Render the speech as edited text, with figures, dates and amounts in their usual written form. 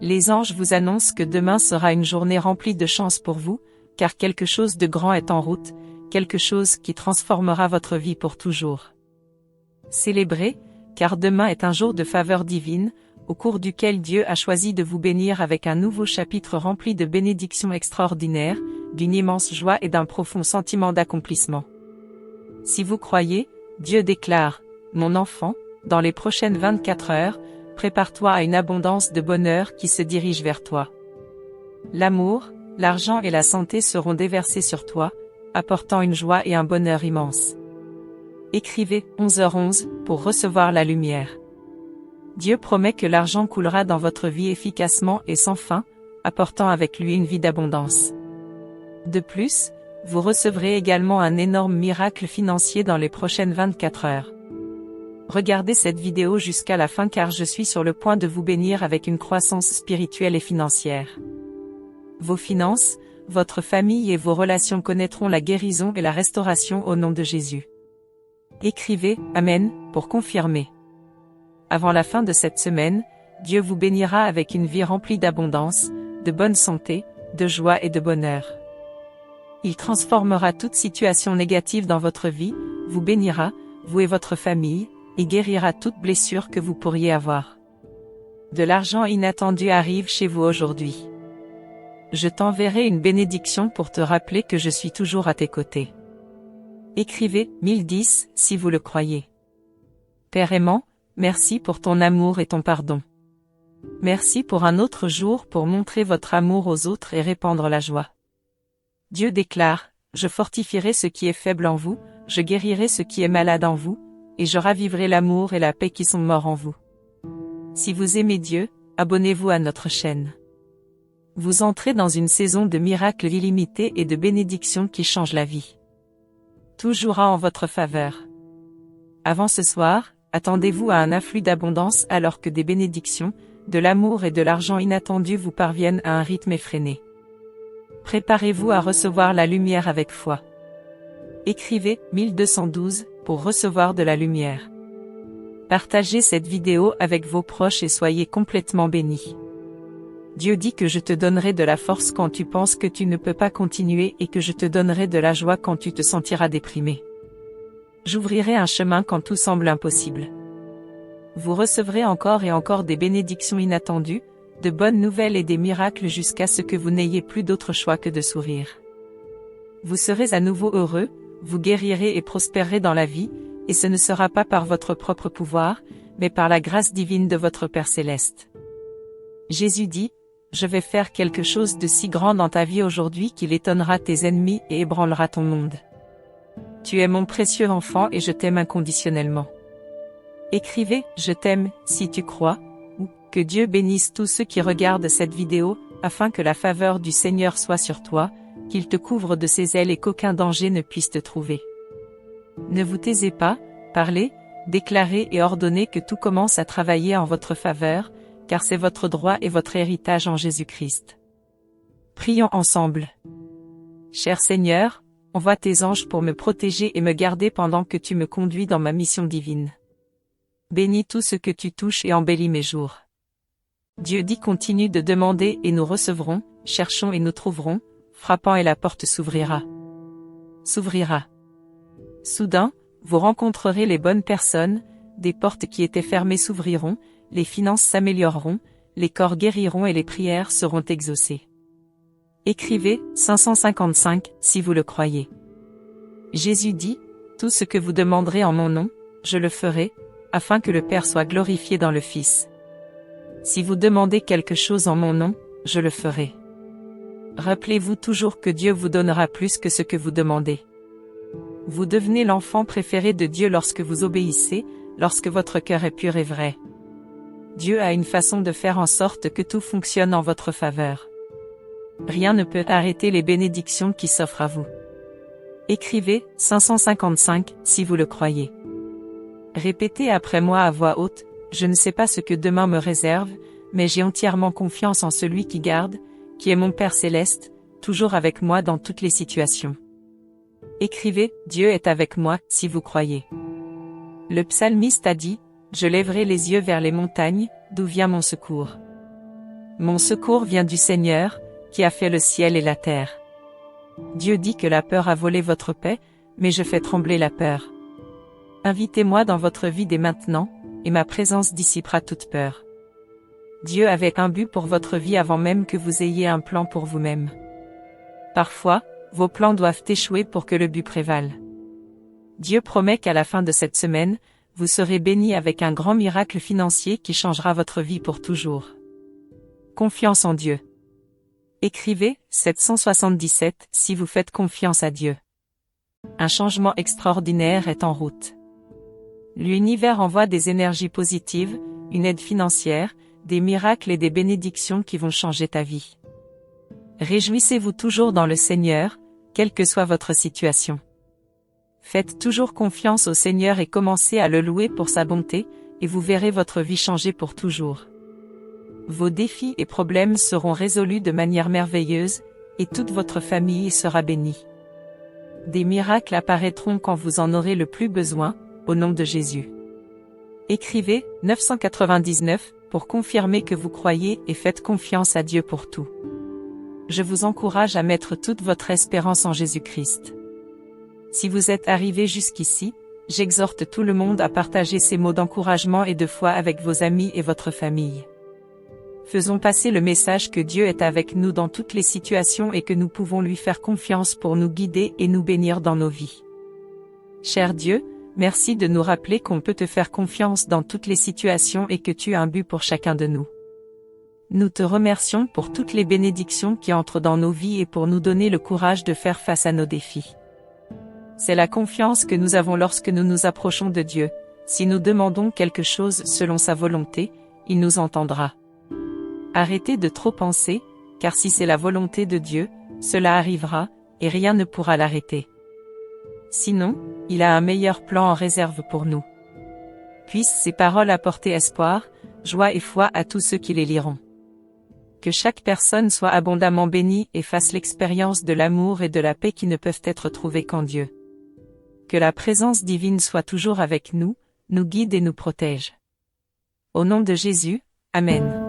Les anges vous annoncent que demain sera une journée remplie de chance pour vous, car quelque chose de grand est en route, quelque chose qui transformera votre vie pour toujours. Célébrez, car demain est un jour de faveur divine, au cours duquel Dieu a choisi de vous bénir avec un nouveau chapitre rempli de bénédictions extraordinaires, d'une immense joie et d'un profond sentiment d'accomplissement. Si vous croyez, Dieu déclare, « Mon enfant, dans les prochaines 24 heures, prépare-toi à une abondance de bonheur qui se dirige vers toi. L'amour, l'argent et la santé seront déversés sur toi, apportant une joie et un bonheur immense. » Écrivez 11h11 pour recevoir la lumière. Dieu promet que l'argent coulera dans votre vie efficacement et sans fin, apportant avec lui une vie d'abondance. De plus, vous recevrez également un énorme miracle financier dans les prochaines 24 heures. Regardez cette vidéo jusqu'à la fin car je suis sur le point de vous bénir avec une croissance spirituelle et financière. Vos finances, votre famille et vos relations connaîtront la guérison et la restauration au nom de Jésus. Écrivez « Amen » pour confirmer. Avant la fin de cette semaine, Dieu vous bénira avec une vie remplie d'abondance, de bonne santé, de joie et de bonheur. Il transformera toute situation négative dans votre vie, vous bénira, vous et votre famille, et guérira toute blessure que vous pourriez avoir. De l'argent inattendu arrive chez vous aujourd'hui. Je t'enverrai une bénédiction pour te rappeler que je suis toujours à tes côtés. Écrivez 1010 si vous le croyez. Père aimant, merci pour ton amour et ton pardon. Merci pour un autre jour pour montrer votre amour aux autres et répandre la joie. Dieu déclare, je fortifierai ce qui est faible en vous, je guérirai ce qui est malade en vous, et je raviverai l'amour et la paix qui sont morts en vous. Si vous aimez Dieu, abonnez-vous à notre chaîne. Vous entrez dans une saison de miracles illimités et de bénédictions qui changent la vie. Tout jouera en votre faveur. Avant ce soir, attendez-vous à un afflux d'abondance alors que des bénédictions, de l'amour et de l'argent inattendus vous parviennent à un rythme effréné. Préparez-vous à recevoir la lumière avec foi. Écrivez 1212 pour recevoir de la lumière. Partagez cette vidéo avec vos proches et soyez complètement bénis. Dieu dit que je te donnerai de la force quand tu penses que tu ne peux pas continuer et que je te donnerai de la joie quand tu te sentiras déprimé. J'ouvrirai un chemin quand tout semble impossible. Vous recevrez encore et encore des bénédictions inattendues, de bonnes nouvelles et des miracles jusqu'à ce que vous n'ayez plus d'autre choix que de sourire. Vous serez à nouveau heureux, vous guérirez et prospérerez dans la vie, et ce ne sera pas par votre propre pouvoir, mais par la grâce divine de votre Père céleste. Jésus dit, « Je vais faire quelque chose de si grand dans ta vie aujourd'hui qu'il étonnera tes ennemis et ébranlera ton monde. Tu es mon précieux enfant et je t'aime inconditionnellement. » Écrivez « Je t'aime » si tu crois, ou « Que Dieu bénisse tous ceux qui regardent cette vidéo, afin que la faveur du Seigneur soit sur toi, qu'il te couvre de ses ailes et qu'aucun danger ne puisse te trouver. » Ne vous taisez pas, parlez, déclarez et ordonnez que tout commence à travailler en votre faveur, car c'est votre droit et votre héritage en Jésus-Christ. Prions ensemble. Cher Seigneur, envoie tes anges pour me protéger et me garder pendant que tu me conduis dans ma mission divine. Bénis tout ce que tu touches et embellis mes jours. Dieu dit continue de demander et nous recevrons, cherchons et nous trouverons, frappant et la porte s'ouvrira. S'ouvrira. Soudain, vous rencontrerez les bonnes personnes, des portes qui étaient fermées s'ouvriront, les finances s'amélioreront, les corps guériront et les prières seront exaucées. Écrivez 555 si vous le croyez. Jésus dit, « Tout ce que vous demanderez en mon nom, je le ferai, afin que le Père soit glorifié dans le Fils. Si vous demandez quelque chose en mon nom, je le ferai. » Rappelez-vous toujours que Dieu vous donnera plus que ce que vous demandez. Vous devenez l'enfant préféré de Dieu lorsque vous obéissez, lorsque votre cœur est pur et vrai. Dieu a une façon de faire en sorte que tout fonctionne en votre faveur. Rien ne peut arrêter les bénédictions qui s'offrent à vous. Écrivez 555 si vous le croyez. Répétez après moi à voix haute, je ne sais pas ce que demain me réserve, mais j'ai entièrement confiance en celui qui garde, qui est mon Père céleste, toujours avec moi dans toutes les situations. Écrivez, Dieu est avec moi, si vous croyez. Le psalmiste a dit, je lèverai les yeux vers les montagnes, d'où vient mon secours. Mon secours vient du Seigneur, qui a fait le ciel et la terre. Dieu dit que la peur a volé votre paix, mais je fais trembler la peur. Invitez-moi dans votre vie dès maintenant, et ma présence dissipera toute peur. Dieu avait un but pour votre vie avant même que vous ayez un plan pour vous-même. Parfois, vos plans doivent échouer pour que le but prévale. Dieu promet qu'à la fin de cette semaine, vous serez bénis avec un grand miracle financier qui changera votre vie pour toujours. Confiance en Dieu. Écrivez 777 si vous faites confiance à Dieu. Un changement extraordinaire est en route. L'univers envoie des énergies positives, une aide financière, des miracles et des bénédictions qui vont changer ta vie. Réjouissez-vous toujours dans le Seigneur, quelle que soit votre situation. Faites toujours confiance au Seigneur et commencez à le louer pour sa bonté, et vous verrez votre vie changer pour toujours. Vos défis et problèmes seront résolus de manière merveilleuse, et toute votre famille sera bénie. Des miracles apparaîtront quand vous en aurez le plus besoin, au nom de Jésus. Écrivez 999 pour confirmer que vous croyez et faites confiance à Dieu pour tout. Je vous encourage à mettre toute votre espérance en Jésus-Christ. Si vous êtes arrivé jusqu'ici, j'exhorte tout le monde à partager ces mots d'encouragement et de foi avec vos amis et votre famille. Faisons passer le message que Dieu est avec nous dans toutes les situations et que nous pouvons lui faire confiance pour nous guider et nous bénir dans nos vies. Cher Dieu, merci de nous rappeler qu'on peut te faire confiance dans toutes les situations et que tu as un but pour chacun de nous. Nous te remercions pour toutes les bénédictions qui entrent dans nos vies et pour nous donner le courage de faire face à nos défis. C'est la confiance que nous avons lorsque nous nous approchons de Dieu. Si nous demandons quelque chose selon sa volonté, il nous entendra. Arrêtez de trop penser, car si c'est la volonté de Dieu, cela arrivera, et rien ne pourra l'arrêter. Sinon, il a un meilleur plan en réserve pour nous. Puissent ces paroles apporter espoir, joie et foi à tous ceux qui les liront. Que chaque personne soit abondamment bénie et fasse l'expérience de l'amour et de la paix qui ne peuvent être trouvées qu'en Dieu. Que la présence divine soit toujours avec nous, nous guide et nous protège. Au nom de Jésus, Amen.